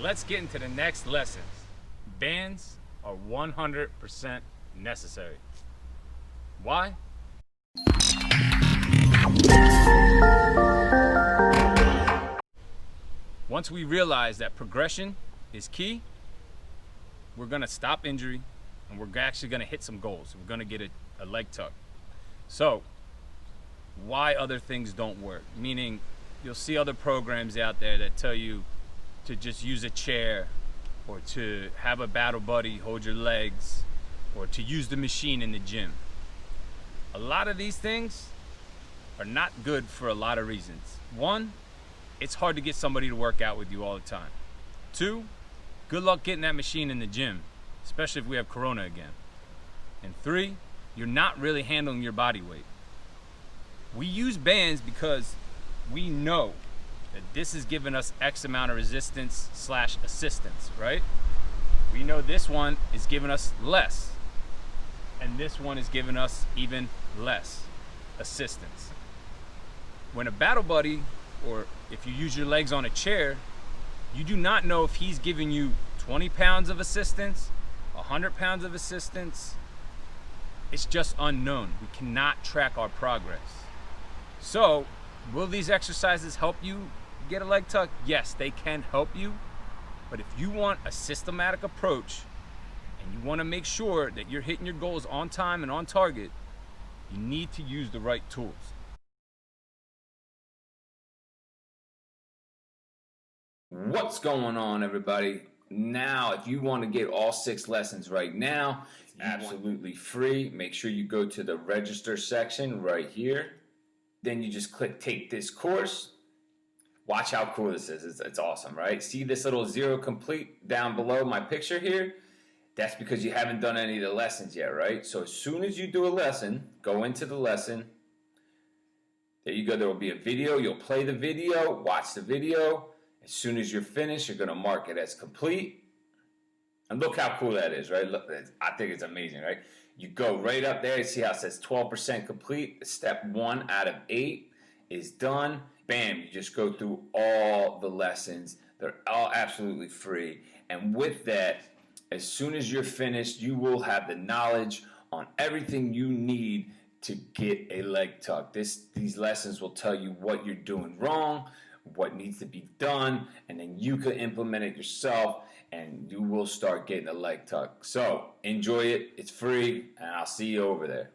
Let's get into the next lessons. Bands are 100% necessary. Why? Once we realize that progression is key, we're gonna stop injury and we're actually gonna hit some goals. We're gonna get a leg tuck. So, why other things don't work? Meaning, you'll see other programs out there that tell you to just use a chair, or to have a battle buddy hold your legs, or to use the machine in the gym. A lot of these things are not good for a lot of reasons. One, it's hard to get somebody to work out with you all the time. Two, good luck getting that machine in the gym, especially if we have Corona again. And three, you're not really handling your body weight. We use bands because we know that this is giving us X amount of resistance / assistance, right? We know this one is giving us less, and this one is giving us even less assistance. When a battle buddy, or if you use your legs on a chair, you do not know if he's giving you 20 pounds of assistance, 100 pounds of assistance. It's just unknown. We cannot track our progress. So, will these exercises help you get a leg tuck? Yes, they can help you. But if you want a systematic approach and you want to make sure that you're hitting your goals on time and on target, you need to use the right tools. What's going on, everybody? Now, if you want to get all 6 lessons right now, it's absolutely free. Make sure you go to the register section right here. Then you just click take this course. Watch how cool this is. It's awesome, right? See this little 0 complete down below my picture here? That's because you haven't done any of the lessons yet, right? So as soon as you do a lesson, go into the lesson. There you go. There will be a video. You'll play the video, watch the video. As soon as you're finished, you're going to mark it as complete. And look how cool that is, right? Look, I think it's amazing, right? You go right up there. You see how it says 12% complete. Step 1 out of 8 is done. Bam, you just go through all the lessons. They're all absolutely free. And with that, as soon as you're finished, you will have the knowledge on everything you need to get a leg tuck. These lessons will tell you what you're doing wrong, what needs to be done, and then you can implement it yourself and you will start getting a leg tuck. So enjoy it. It's free, and I'll see you over there.